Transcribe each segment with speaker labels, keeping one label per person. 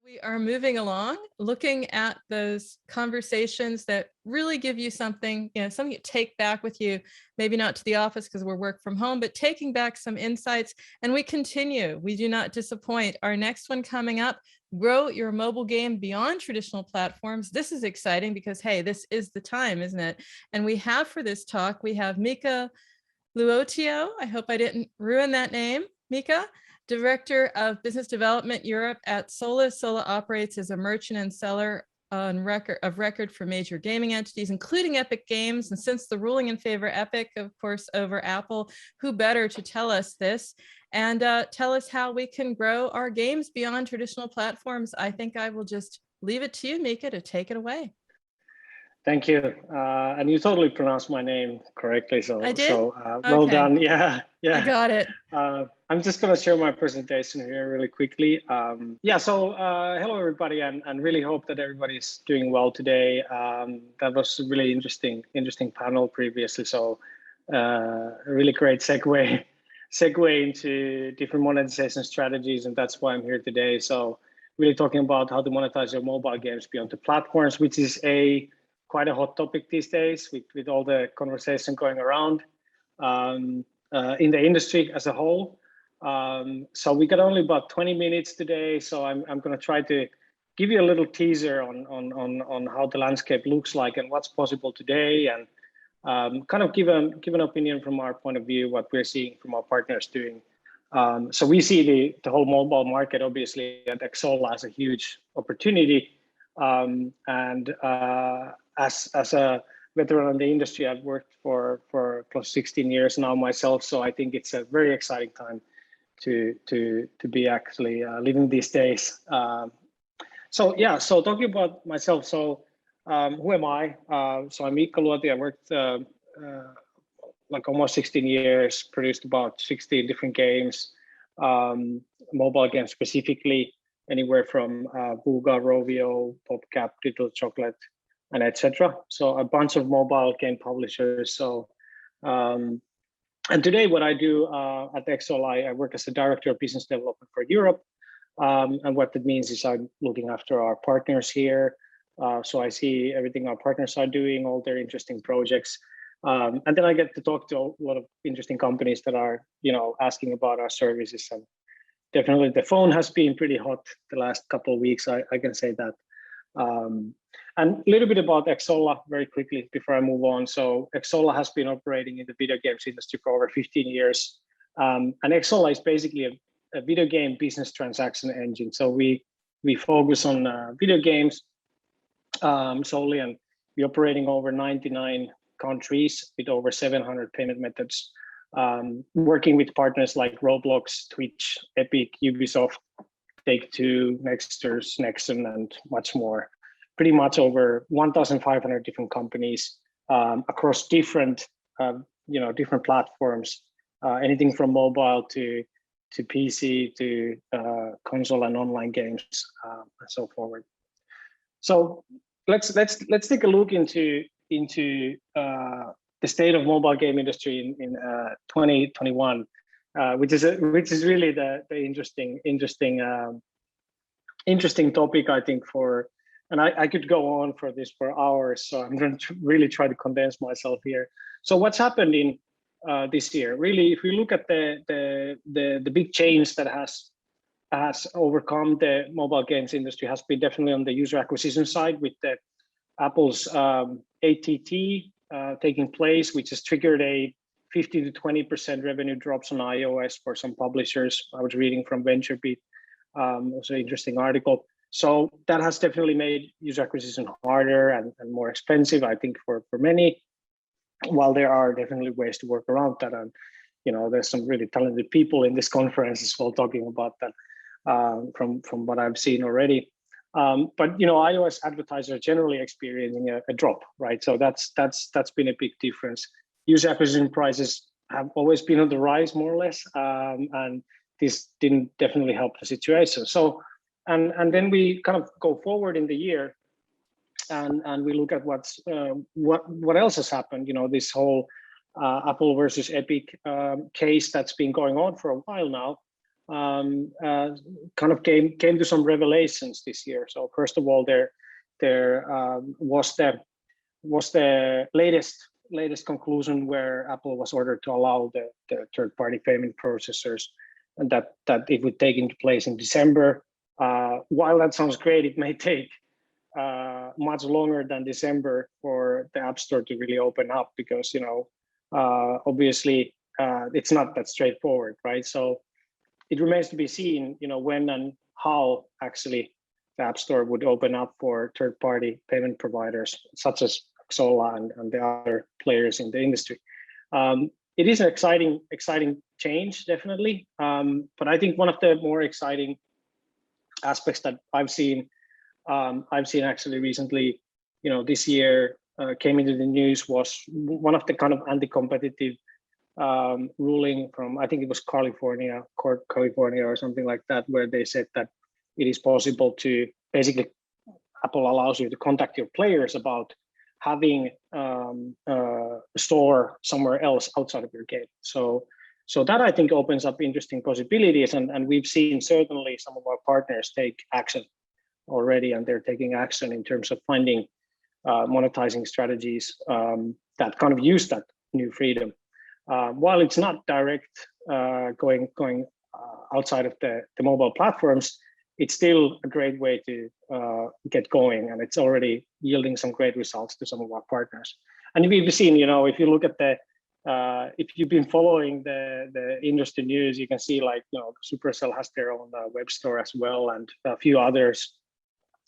Speaker 1: We are moving along, looking at those conversations that really give you something, something you take back with you, maybe not to the office because we're work from home, but taking back some insights. And we continue. We do not disappoint. Our next one coming up, grow your mobile game beyond traditional platforms. This is exciting because, hey, this is the time, isn't it? And we have for this talk, we have Miikka Luotio. I hope I didn't ruin that name, Miikka. Director of Business Development Europe at Xsolla. Xsolla operates as a merchant and seller on record for major gaming entities, including Epic Games. And since the ruling in favor Epic, of course, over Apple, who better to tell us this and tell us how we can grow our games beyond traditional platforms? I think I will just leave it to you, Miikka, to take it away.
Speaker 2: Thank you. And you totally pronounced my name correctly. So,
Speaker 1: I did?
Speaker 2: Well
Speaker 1: Okay.
Speaker 2: done. Yeah.
Speaker 1: I got it.
Speaker 2: I'm just going to share my presentation here really quickly. Hello, everybody, and really hope that everybody's doing well today. That was a really interesting panel previously. So a really great segue into different monetization strategies. And that's why I'm here today. So really talking about how to monetize your mobile games beyond the platforms, which is quite a hot topic these days with all the conversation going around in the industry as a whole. So we got only about 20 minutes today. So I'm going to try to give you a little teaser on how the landscape looks like and what's possible today, and kind of give an opinion from our point of view, what we're seeing from our partners doing. So we see the whole mobile market, obviously, at Xsolla as a huge opportunity. As a veteran in the industry, I've worked for close to 16 years now myself. So I think it's a very exciting time to be actually living these days. So talking about myself. So who am I? So I'm Miikka Luotio. I worked like almost 16 years, produced about 16 different games, mobile games specifically, anywhere from Booga, Rovio, PopCap, Digital Chocolate, and etc. So a bunch of mobile game publishers. So, and today what I do at Xsolla, I work as a director of business development for Europe. And what that means is I'm looking after our partners here. So I see everything our partners are doing, all their interesting projects. And then I get to talk to a lot of interesting companies that are, asking about our services. And definitely the phone has been pretty hot the last couple of weeks. I can say that. And a little bit about Xsolla very quickly before I move on. So Xsolla has been operating in the video games industry for over 15 years. And Xsolla is basically a video game business transaction engine. So we focus on video games solely, and we're operating over 99 countries with over 700 payment methods, working with partners like Roblox, Twitch, Epic, Ubisoft, Take-Two, Nexters, Nexon, and much more. Pretty much over 1,500 different companies across different platforms, anything from mobile to PC to console and online games, and so forward. So let's take a look into the state of mobile game industry in 2021, which is really the interesting topic, I think, and I could go on for this for hours, so I'm going to really try to condense myself here. So what's happened in this year? Really, if we look at the big change that has overcome the mobile games industry, has been definitely on the user acquisition side with Apple's ATT taking place, which has triggered a 50 to 20% revenue drops on iOS for some publishers. I was reading from VentureBeat, also an interesting article. So that has definitely made user acquisition harder and more expensive, I think, for many. While there are definitely ways to work around that, and there's some really talented people in this conference as well talking about that from what I've seen already. But iOS advertisers are generally experiencing a drop, right? So that's been a big difference. User acquisition prices have always been on the rise, more or less, and this didn't definitely help the situation. So, and then we kind of go forward in the year, and we look at what else has happened. This whole Apple versus Epic case that's been going on for a while now. kind of came to some revelations this year. So first of all, there was the latest conclusion where Apple was ordered to allow the third-party payment processors, and that it would take into place in December. While that sounds great, it may take much longer than December for the App Store to really open up, because obviously it's not that straightforward, right? So it remains to be seen, when and how actually the App Store would open up for third-party payment providers such as Xsolla and the other players in the industry. It is an exciting change, definitely. But I think one of the more exciting aspects that I've seen actually recently, this year came into the news, was one of the kind of anti-competitive ruling from, I think it was California or something like that, where they said that it is possible to basically, Apple allows you to contact your players about having a store somewhere else outside of your game. So that, I think, opens up interesting possibilities, and we've seen certainly some of our partners take action already, and they're taking action in terms of finding monetizing strategies that kind of use that new freedom. While it's not direct going outside of the mobile platforms, it's still a great way to get going, and it's already yielding some great results to some of our partners. And we've seen, if you look at if you've been following the industry news, you can see Supercell has their own web store as well, and a few others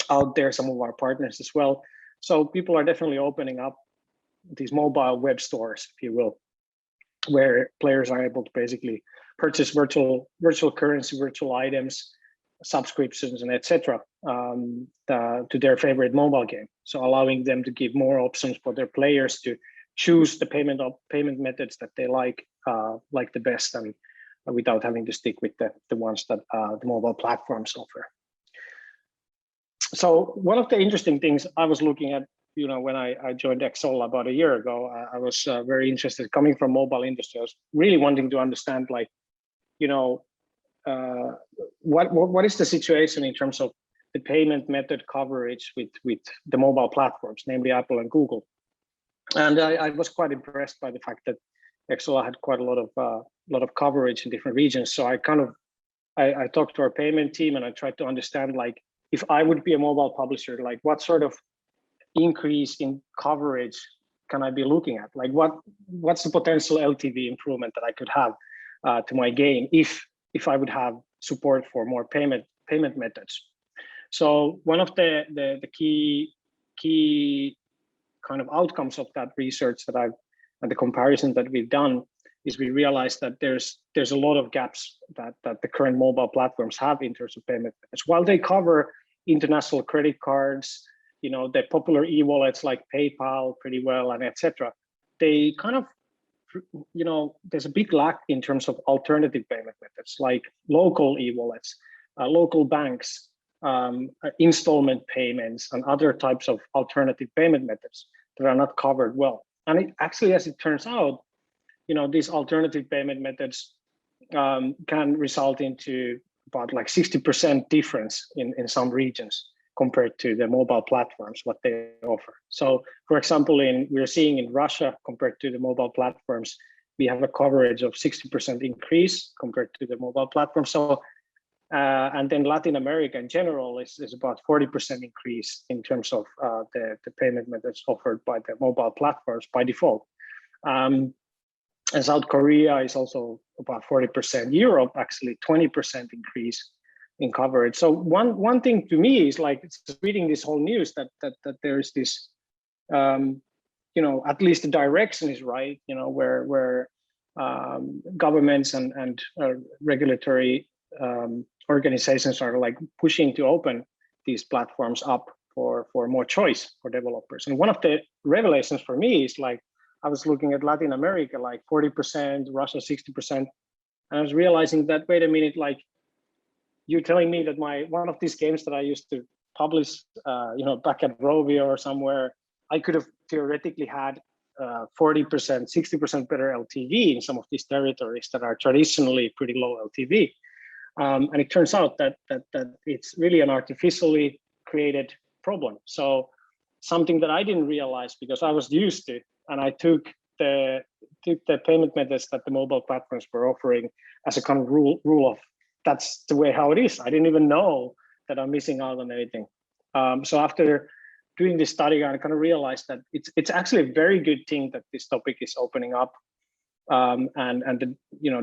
Speaker 2: out there, some of our partners as well. So people are definitely opening up these mobile web stores, if you will, where players are able to basically purchase virtual currency, virtual items, subscriptions, and etc. To their favorite mobile game. So allowing them to give more options for their players to choose the payment methods that they like the best, and without having to stick with the ones that the mobile platforms offer. So one of the interesting things I was looking at, when I joined Xsolla about a year ago, I was very interested, coming from mobile industry. I was really wanting to understand, what is the situation in terms of the payment method coverage with the mobile platforms, namely Apple and Google. And I was quite impressed by the fact that Xsolla had quite a lot of coverage in different regions. So I talked to our payment team, and I tried to understand, if I would be a mobile publisher, what sort of increase in coverage can I be looking at? What's the potential LTV improvement that I could have to my game if I would have support for more payment methods? So one of the key kind of outcomes of that research and the comparison that we've done is we realized that there's a lot of gaps that the current mobile platforms have in terms of payment methods. While they cover international credit cards, the popular e-wallets like PayPal pretty well, and etc., they kind of, there's a big lack in terms of alternative payment methods like local e-wallets, local banks, installment payments, and other types of alternative payment methods that are not covered well. And it actually, as it turns out, these alternative payment methods can result into about 60% difference in some regions compared to the mobile platforms, what they offer. So, for example, we're seeing in Russia, compared to the mobile platforms, we have a coverage of 60% increase compared to the mobile platform. So, and then Latin America in general is about 40% increase in terms of the payment methods offered by the mobile platforms by default. And South Korea is also about 40%. Europe, actually 20% increase in coverage. So one thing to me is reading this whole news that there is this, at least the direction is right, where governments and regulatory organizations are pushing to open these platforms up for more choice for developers. And one of the revelations for me is I was looking at Latin America, 40%, Russia 60%, and I was realizing that, wait a minute, you're telling me that one of these games that I used to publish, back at Rovio or somewhere, I could have theoretically had 40%, 60% better LTV in some of these territories that are traditionally pretty low LTV. And it turns out that it's really an artificially created problem. So something that I didn't realize because I was used to, and I took the payment methods that the mobile platforms were offering as a kind of rule of that's the way how it is. I didn't even know that I'm missing out on anything. So after doing this study, I kind of realized that it's actually a very good thing that this topic is opening up, and the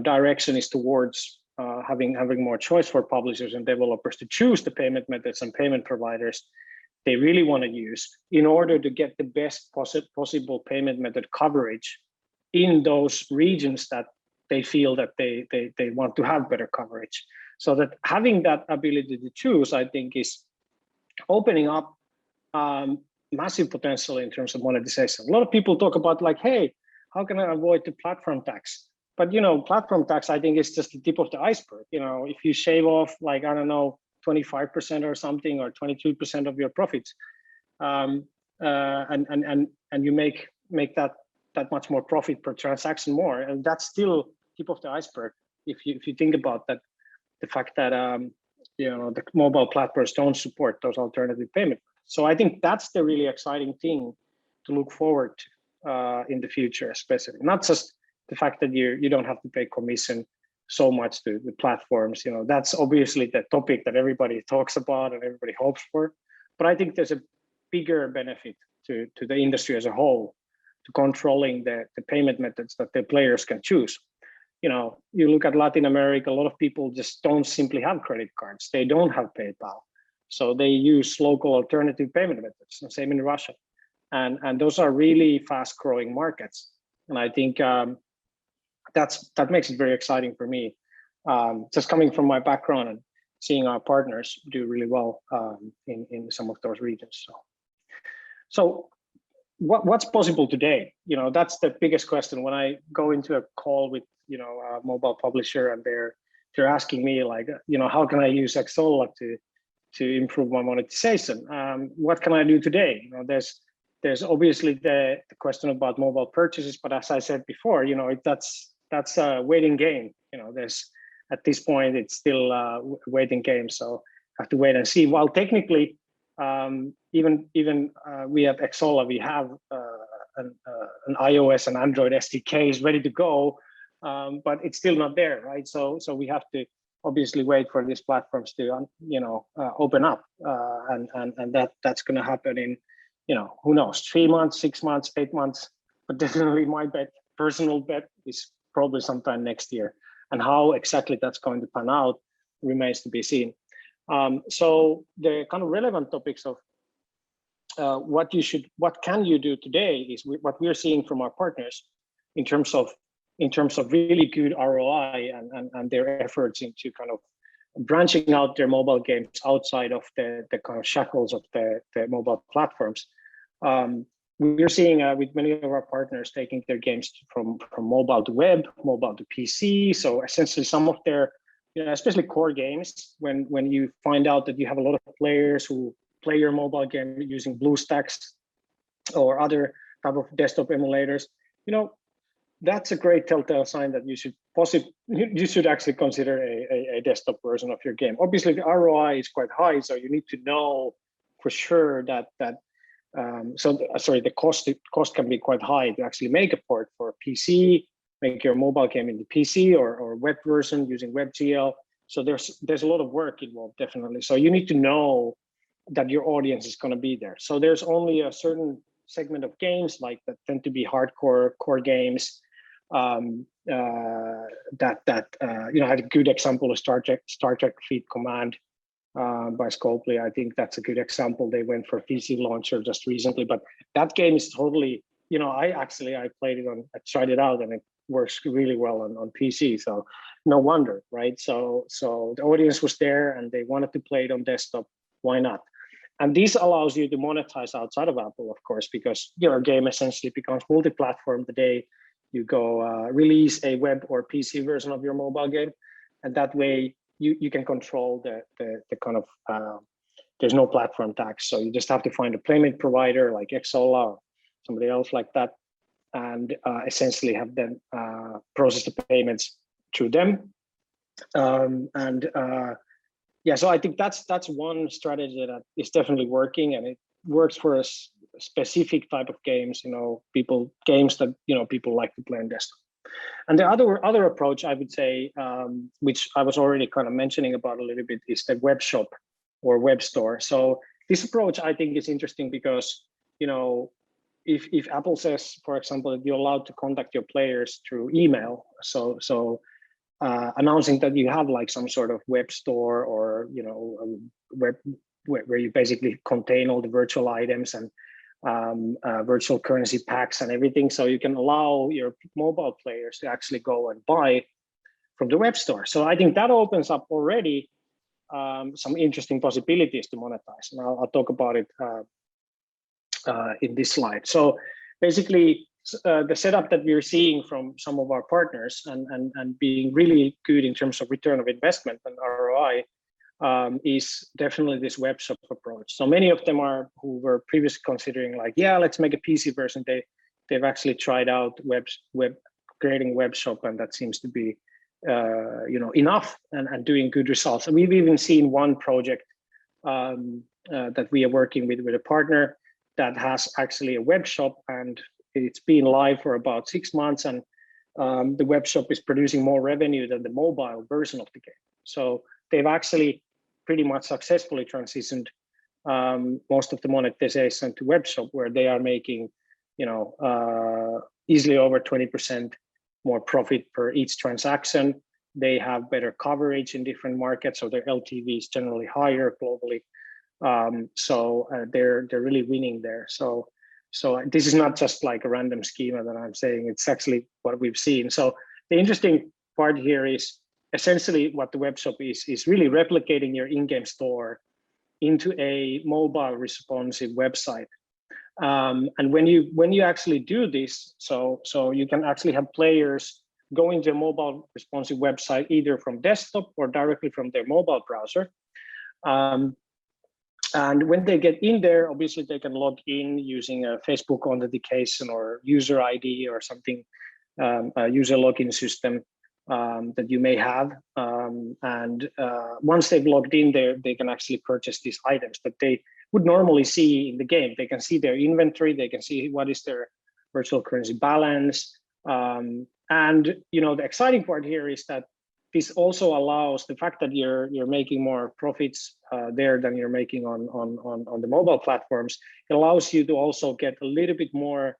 Speaker 2: direction is towards having more choice for publishers and developers to choose the payment methods and payment providers they really want to use in order to get the best possible payment method coverage in those regions that they feel that they want to have better coverage. So that having that ability to choose, I think, is opening up massive potential in terms of monetization. A lot of people talk about like, hey, how can I avoid the platform tax? But platform tax, I think, is just the tip of the iceberg. If you shave off like, I don't know, 25% or something, or 22% of your profits, and you make that much more profit per transaction more, and that's still tip of the iceberg. If you think about that, the fact that the mobile platforms don't support those alternative payments. So I think that's the really exciting thing to look forward to in the future, especially not just the fact that you don't have to pay commission so much to the platforms. That's obviously the topic that everybody talks about and everybody hopes for. But I think there's a bigger benefit to the industry as a whole to controlling the payment methods that the players can choose. You look at Latin America, a lot of people just don't simply have credit cards. They don't have PayPal. So they use local alternative payment methods, the same in Russia. And those are really fast growing markets. And I think that makes it very exciting for me, just coming from my background and seeing our partners do really well in some of those regions. So what's possible today? That's the biggest question when I go into a call with a mobile publisher and they're asking me like, how can I use Xsolla to improve my monetization? What can I do today? There's obviously the question about mobile purchases, but as I said before, that's a waiting game. There's at this point it's still a waiting game, so I have to wait and see. While technically, even we at Xsolla, we have an iOS and Android SDKs ready to go, but it's still not there, right? So we have to obviously wait for these platforms to open up, and that's going to happen in who knows, 3 months, 6 months, 8 months, but definitely my personal bet is probably sometime next year, and how exactly that's going to pan out remains to be seen. So the kind of relevant topics of what can you do today is what we're seeing from our partners in terms of really good ROI and their efforts into kind of branching out their mobile games outside of the kind of shackles of the mobile platforms. We're seeing with many of our partners taking their games from mobile to web, mobile to PC. So essentially some of their, especially core games, when you find out that you have a lot of players who play your mobile game using BlueStacks or other type of desktop emulators, that's a great telltale sign that you should actually consider a desktop version of your game. Obviously, the ROI is quite high, so you need to know for sure that the cost can be quite high to actually make a port for PC, make your mobile game in the PC or web version using WebGL. So there's a lot of work involved, definitely. So you need to know that your audience is going to be there. So there's only a certain segment of games like that tend to be hardcore core games. I had a good example of Star Trek Fleet Command by Scopely. I think that's a good example. They went for PC launcher just recently, but that game is totally, I played it I tried it out and it works really well on PC. So no wonder, right? So the audience was there and they wanted to play it on desktop. Why not? And this allows you to monetize outside of Apple, of course, because your game essentially becomes multi-platform the day you go release a web or PC version of your mobile game. And that way you can control the kind of, there's no platform tax. So you just have to find a payment provider like Xsolla or somebody else like that, and essentially have them process the payments through them. Yeah, so I think that's one strategy that is definitely working, and it works for a specific type of games. Games that people like to play on desktop. And the other approach, I would say, which I was already kind of mentioning about a little bit, is the web shop or web store. So this approach, I think, is interesting because if Apple says, for example, that you're allowed to contact your players through email, so announcing that you have like some sort of web store or web where you basically contain all the virtual items and virtual currency packs and everything, so you can allow your mobile players to actually go and buy from the web store. So I think that opens up already some interesting possibilities to monetize, and I'll talk about it in this slide. So basically, the setup that we're seeing from some of our partners and being really good in terms of return of investment and ROI is definitely this web shop approach. So many of them who were previously considering like, yeah, let's make a PC version. They've actually tried out creating web shop, and that seems to be enough and doing good results. And we've even seen one project that we are working with a partner that has actually a web shop, and it's been live for about 6 months, and the web shop is producing more revenue than the mobile version of the game. So they've actually pretty much successfully transitioned most of the monetization to web shop, where they are making easily over 20% more profit per each transaction. They have better coverage in different markets, so their LTV is generally higher globally. So they're really winning there. So this is not just like a random schema that I'm saying, it's actually what we've seen. So the interesting part here is essentially what the web shop is really replicating your in-game store into a mobile responsive website. And when you actually do this, so you can actually have players go into a mobile responsive website either from desktop or directly from their mobile browser. And when they get in there, obviously they can log in using a Facebook authentication or user ID or something, a user login system that you may have. And once they've logged in there, they can actually purchase these items that they would normally see in the game. They can see their inventory, they can see what is their virtual currency balance. And the exciting part here is that this also allows the fact that you're making more profits there than you're making on the mobile platforms. It allows you to also get a little bit more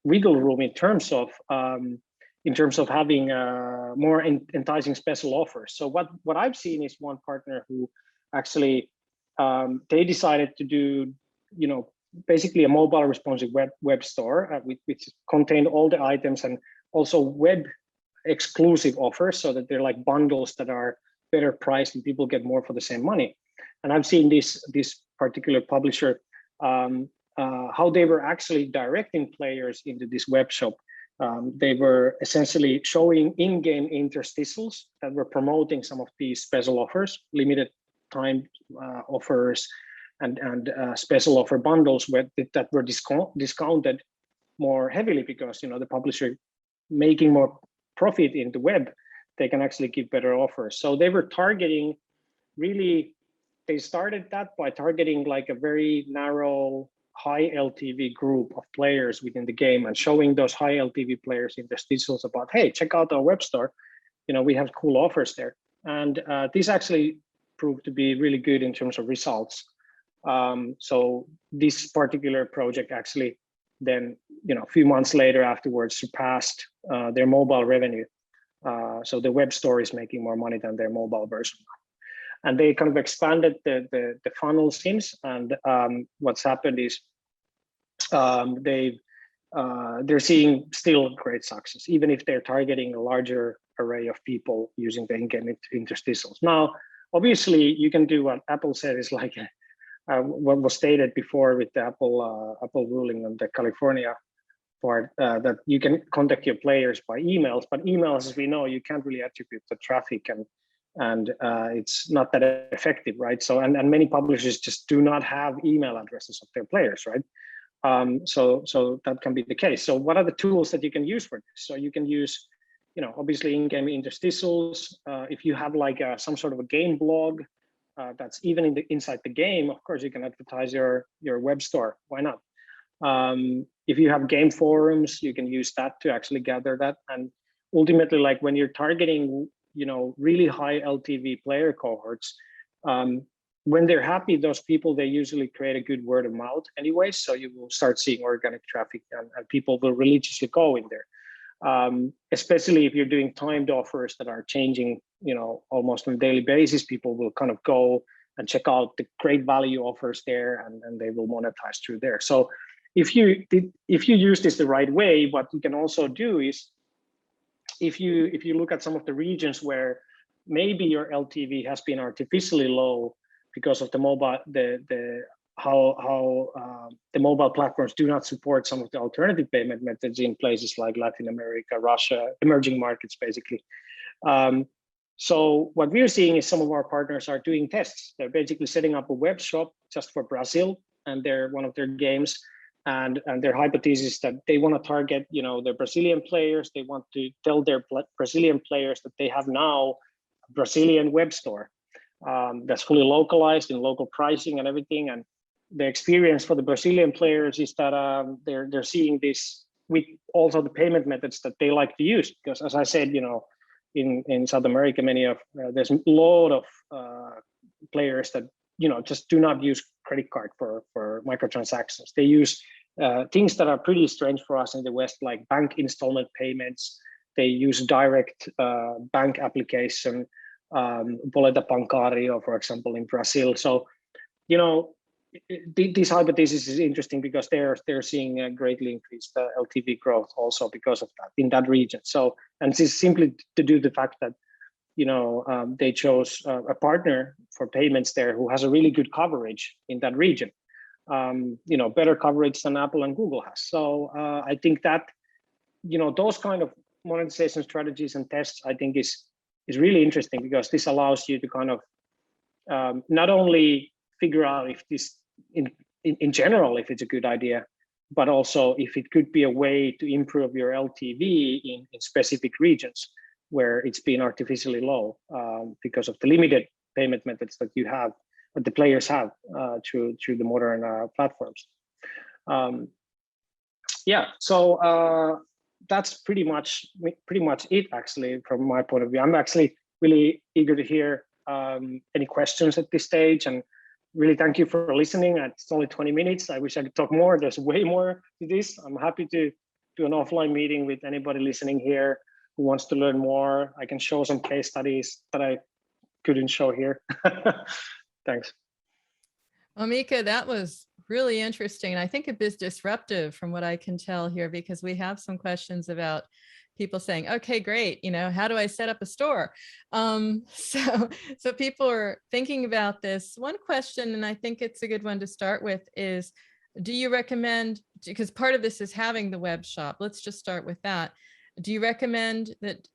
Speaker 2: wiggle room in terms of having more enticing special offers. So what I've seen is one partner who actually they decided to do basically a mobile responsive web store which contained all the items and also web exclusive offers, so that they're like bundles that are better priced and people get more for the same money. And I've seen this particular publisher how they were actually directing players into this web shop. They were essentially showing in-game interstitials that were promoting some of these special offers, limited time offers, and special offer bundles that were discounted more heavily because the publisher making more profit in the web, they can actually give better offers. So they were targeting they started that by targeting like a very narrow high LTV group of players within the game and showing those high LTV players interstitials about, hey, check out our web store, we have cool offers there. And this actually proved to be really good in terms of results. So this particular project actually then a few months later afterwards surpassed their mobile revenue. So the web store is making more money than their mobile version. And they kind of expanded the funnel since. And what's happened is they're seeing still great success, even if they're targeting a larger array of people using the in-game interstitials. Now, obviously, you can do what Apple said is like what was stated before with the Apple ruling on the California part, that you can contact your players by emails, but emails, as we know, you can't really attribute the traffic and it's not that effective, right? So and many publishers just do not have email addresses of their players, right? So that can be the case. So what are the tools that you can use for this? So you can use obviously in-game interstitials. If you have like some sort of a game blog that's even inside the game, of course you can advertise your web store. Why not? If you have game forums, you can use that to actually gather that. And ultimately, like when you're targeting, really high LTV player cohorts, when they're happy, those people, they usually create a good word of mouth anyway. So you will start seeing organic traffic, and people will religiously go in there. Especially if you're doing timed offers that are changing, almost on a daily basis, people will kind of go and check out the great value offers there, and they will monetize through there. So if you use this the right way, what you can also do is, if you look at some of the regions where maybe your LTV has been artificially low because of the mobile, how the mobile platforms do not support some of the alternative payment methods in places like Latin America, Russia, emerging markets, basically. So what we're seeing is some of our partners are doing tests. They're basically setting up a web shop just for Brazil, and they're one of their games. And their hypothesis that they want to target, their Brazilian players. They want to tell their Brazilian players that they have now a Brazilian web store that's fully localized in local pricing and everything. And the experience for the Brazilian players is that they're seeing this with also the payment methods that they like to use. Because as I said, in South America, there's a lot of players that just do not use credit card for microtransactions. They use things that are pretty strange for us in the West, like bank installment payments. They use direct bank application, boleta bancário, for example, in Brazil. So, this hypothesis is interesting because they're seeing a greatly increased LTV growth also because of that in that region. So, and this is simply to do the fact that they chose a partner for payments there who has a really good coverage in that region, better coverage than Apple and Google has. So I think that, those kind of monetization strategies and tests, I think is really interesting, because this allows you to kind of not only figure out if this in general, if it's a good idea, but also if it could be a way to improve your LTV in specific regions where it's been artificially low because of the limited payment methods that the players have through the modern platforms. So that's pretty much it, actually, from my point of view. I'm actually really eager to hear any questions at this stage, and really thank you for listening. It's only 20 minutes. I wish I could talk more. There's way more to this. I'm happy to do an offline meeting with anybody listening here who wants to learn more. I can show some case studies that I couldn't show here. Thanks.
Speaker 1: Well, Miikka, that was really interesting. I think a bit disruptive from what I can tell here, because we have some questions about people saying, okay, great, how do I set up a store? So people are thinking about this. One question, and I think it's a good one to start with, is, do you recommend, because part of this is having the web shop, let's just start with that. Do you recommend that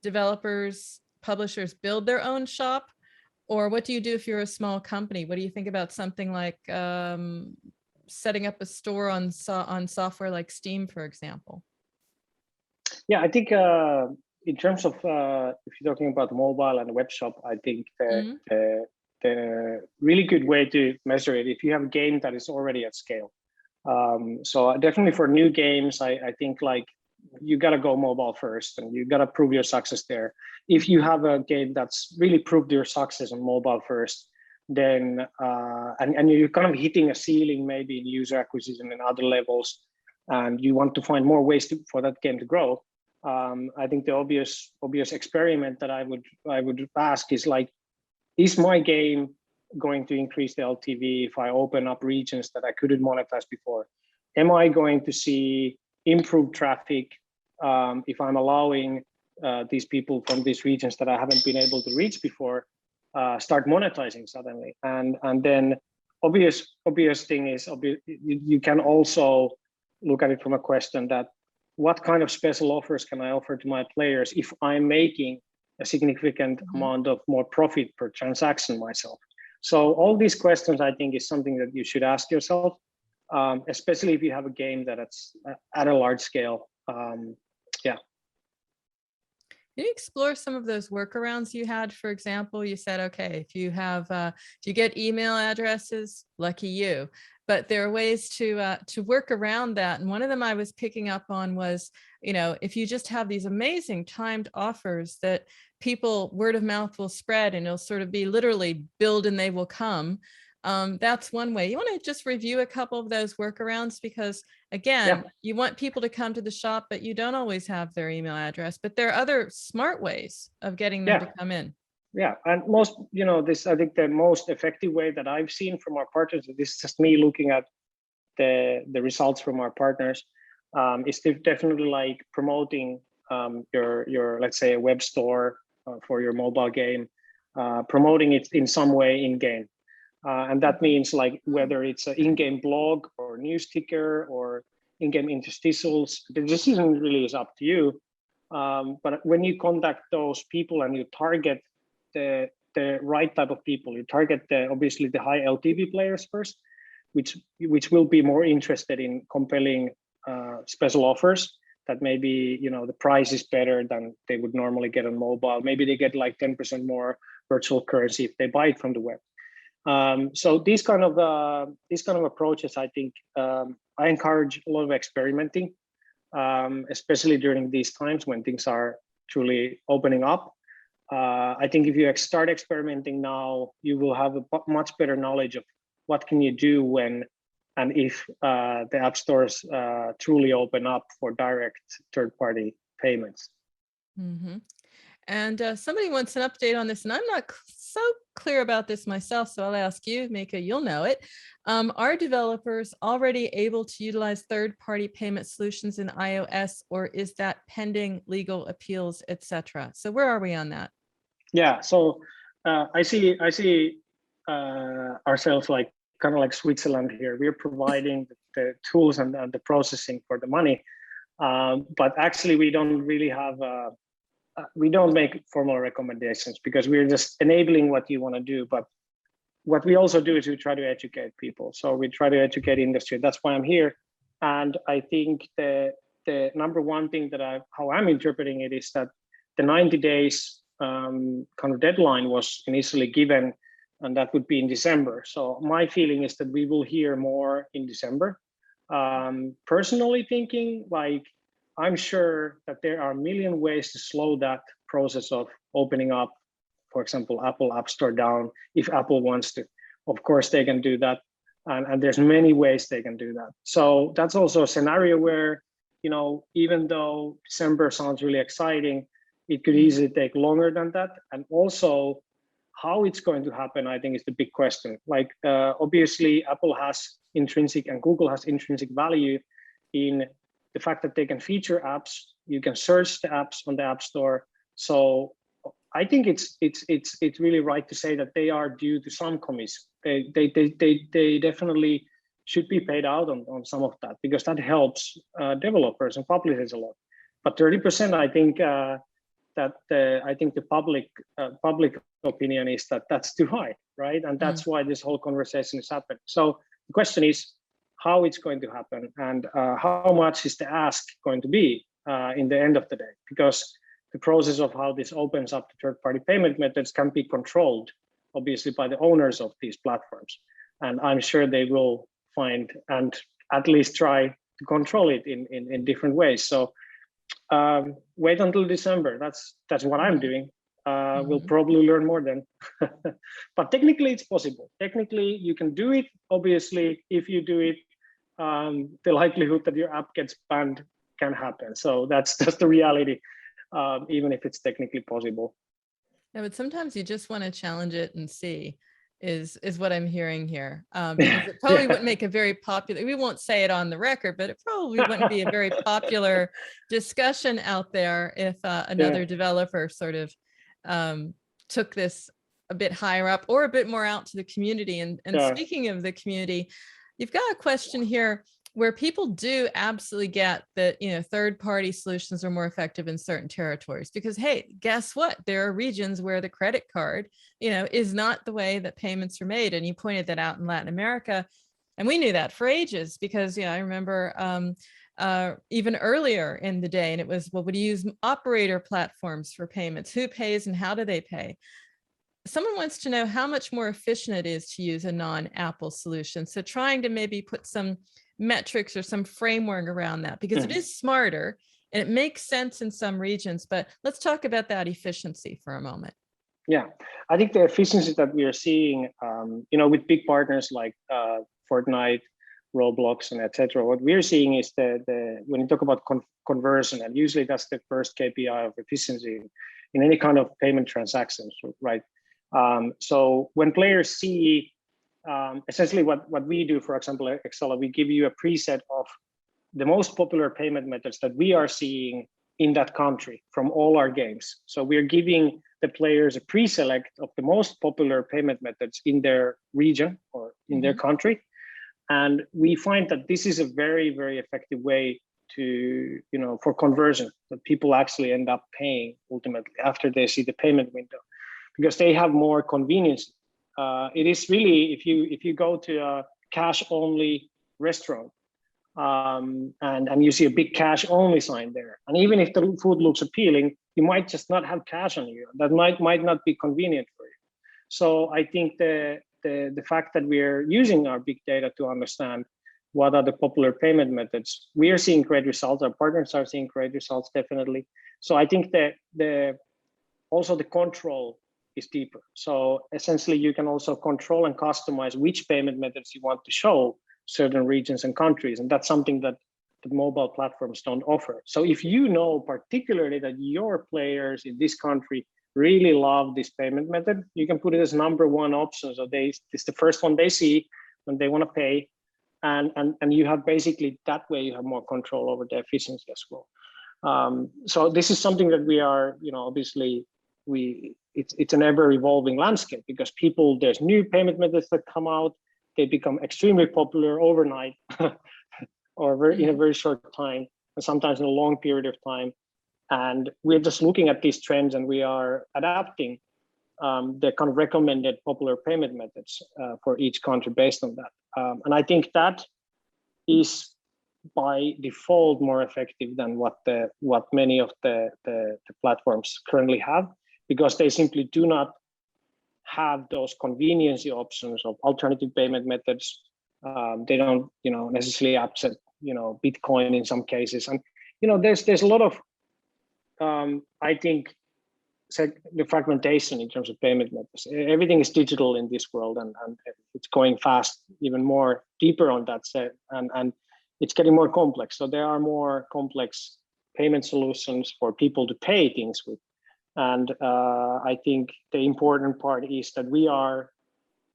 Speaker 1: developers, publishers build their own shop? Or what do you do if you're a small company? What do you think about something like setting up a store on software like Steam, for example?
Speaker 2: Yeah, I think in terms of if you're talking about mobile and web shop, I think the really good way to measure it, if you have a game that is already at scale. So definitely for new games, I think like you got to go mobile first, and you got to prove your success there. If you have a game that's really proved your success on mobile first, then and you're kind of hitting a ceiling maybe in user acquisition and other levels, and you want to find more ways for that game to grow. I think the obvious experiment that I would ask is like, is my game going to increase the LTV if I open up regions that I couldn't monetize before? Am I going to see improved traffic if I'm allowing these people from these regions that I haven't been able to reach before start monetizing suddenly? And then obvious thing is, you can also look at it from a question that, what kind of special offers can I offer to my players if I'm making a significant amount of more profit per transaction myself? So all these questions, I think, is something that you should ask yourself, especially if you have a game that it's at a large scale. Yeah.
Speaker 1: Can you explore some of those workarounds you had? For example, you said, okay, if you get email addresses, lucky you. But there are ways to work around that. And one of them I was picking up on was, if you just have these amazing timed offers that people, word of mouth will spread, and it'll sort of be literally build and they will come. That's one way. You want to just review a couple of those workarounds, because again, you want people to come to the shop, but you don't always have their email address. But there are other smart ways of getting them to come in.
Speaker 2: Yeah, and most, this, I think the most effective way that I've seen from our partners, this is just me looking at the results from our partners, is definitely like promoting your let's say a web store for your mobile game, promoting it in some way in game. And that means like whether it's an in-game blog or news ticker or in-game interstitials, the decision really is up to you. But when you contact those people and you target the right type of people, you target obviously the high LTV players first, which will be more interested in compelling special offers that maybe the price is better than they would normally get on mobile. Maybe they get like 10% more virtual currency if they buy it from the web. So these kind of approaches, I think, I encourage a lot of experimenting, especially during these times when things are truly opening up. I think if you start experimenting now, you will have a much better knowledge of what can you do when and if the app stores truly open up for direct third-party payments.
Speaker 1: Mm-hmm. And somebody wants an update on this, and I'm not so clear about this myself, so I'll ask you, Miikka, you'll know it. Are developers already able to utilize third-party payment solutions in iOS, or is that pending legal appeals, etc.? So where are we on that?
Speaker 2: Yeah, so I see ourselves like kind of like Switzerland here. We're providing the tools and the processing for the money, but actually we don't really have we don't make formal recommendations because we're just enabling what you want to do. But what we also do is we try to educate people. So we try to educate industry. That's why I'm here. And I think the number one thing that how I'm interpreting it is that the 90 days kind of deadline was initially given, and that would be in December. So my feeling is that we will hear more in December. Personally thinking, like, I'm sure that there are a million ways to slow that process of opening up, for example, Apple App Store down if Apple wants to. Of course, they can do that. And there's many ways they can do that. So that's also a scenario where, even though December sounds really exciting, it could easily take longer than that. And also how it's going to happen, I think, is the big question. Like, obviously, Apple has intrinsic and Google has intrinsic value in the fact that they can feature apps, you can search the apps on the App Store. So I think it's really right to say that they are due to some commission. They definitely should be paid out on some of that, because that helps developers and publishers a lot. But 30%, I think I think the public opinion is that that's too high, right? And that's why this whole conversation is happening. So the question is how it's going to happen, and how much is the ask going to be in the end of the day, because the process of how this opens up to third-party payment methods can be controlled, obviously, by the owners of these platforms. And I'm sure they will find and at least try to control it in different ways. So wait until December. That's what I'm doing. We'll probably learn more then. But technically, it's possible. Technically, you can do it. Obviously, if you do it, the likelihood that your app gets banned can happen. So that's the reality, even if it's technically possible.
Speaker 1: Yeah, but sometimes you just want to challenge it and see is what I'm hearing here. Because it probably wouldn't make a very popular, we won't say it on the record, but it probably wouldn't be a very popular discussion out there if another developer sort of took this a bit higher up or a bit more out to the community. And speaking of the community, you've got a question here where people do absolutely get that, third-party solutions are more effective in certain territories because, hey, guess what? There are regions where the credit card, is not the way that payments are made. And you pointed that out in Latin America. And we knew that for ages because, I remember even earlier in the day. And it was, well, would you use operator platforms for payments? Who pays and how do they pay? Someone wants to know how much more efficient it is to use a non-Apple solution. So trying to maybe put some metrics or some framework around that, because it is smarter and it makes sense in some regions. But let's talk about that efficiency for a moment.
Speaker 2: Yeah, I think the efficiency that we are seeing, with big partners like Fortnite, Roblox, and etc. What we're seeing is when you talk about conversion, and usually that's the first KPI of efficiency in any kind of payment transactions, right? So when players see, essentially what we do, for example, at Xsolla, we give you a preset of the most popular payment methods that we are seeing in that country from all our games. So we're giving the players a pre-select of the most popular payment methods in their region or in their country. And we find that this is a very, very effective way to, for conversion, that people actually end up paying ultimately after they see the payment window, because they have more convenience. It is really, if you go to a cash-only restaurant and you see a big cash-only sign there, and even if the food looks appealing, you might just not have cash on you. That might not be convenient for you. So I think the fact that we're using our big data to understand what are the popular payment methods, we are seeing great results. Our partners are seeing great results, definitely. So I think that also the control is deeper. So essentially, you can also control and customize which payment methods you want to show certain regions and countries, and that's something that the mobile platforms don't offer. So if you know particularly that your players in this country really love this payment method, you can put it as number one option. So it's the first one they see when they want to pay, and you have basically that way you have more control over the efficiency as well. So this is something that we are, obviously it's an ever evolving landscape, because there's new payment methods that come out, they become extremely popular overnight or in a very short time, and sometimes in a long period of time. And we're just looking at these trends and we are adapting the kind of recommended popular payment methods for each country based on that. And I think that is by default more effective than what many of the platforms currently have, because they simply do not have those conveniency options of alternative payment methods. They don't, necessarily accept, Bitcoin in some cases, and there's a lot of I think the fragmentation in terms of payment methods. Everything is digital in this world, and it's going fast, even more deeper on that set, and it's getting more complex. So there are more complex payment solutions for people to pay things with. And I think the important part is that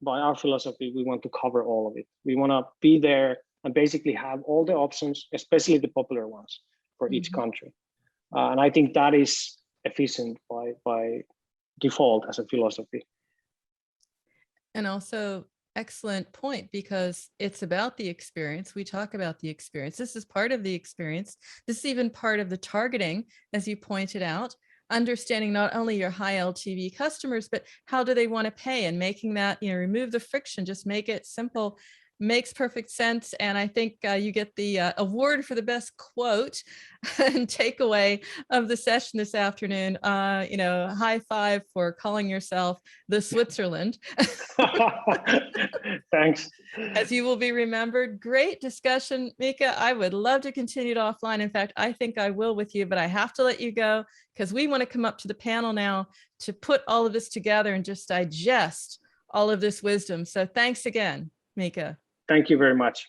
Speaker 2: by our philosophy, we want to cover all of it. We want to be there and basically have all the options, especially the popular ones for each country. And I think that is efficient by default as a philosophy.
Speaker 1: And also excellent point, because it's about the experience. We talk about the experience. This is part of the experience. This is even part of the targeting, as you pointed out, understanding not only your high LTV customers, but how do they want to pay, and making that, remove the friction, just make it simple. Makes perfect sense. And I think you get the award for the best quote and takeaway of the session this afternoon. High five for calling yourself the Switzerland.
Speaker 2: Thanks.
Speaker 1: As you will be remembered. Great discussion, Miikka. I would love to continue it offline. In fact, I think I will with you, but I have to let you go because we want to come up to the panel now to put all of this together and just digest all of this wisdom. So thanks again, Miikka.
Speaker 2: Thank you very much.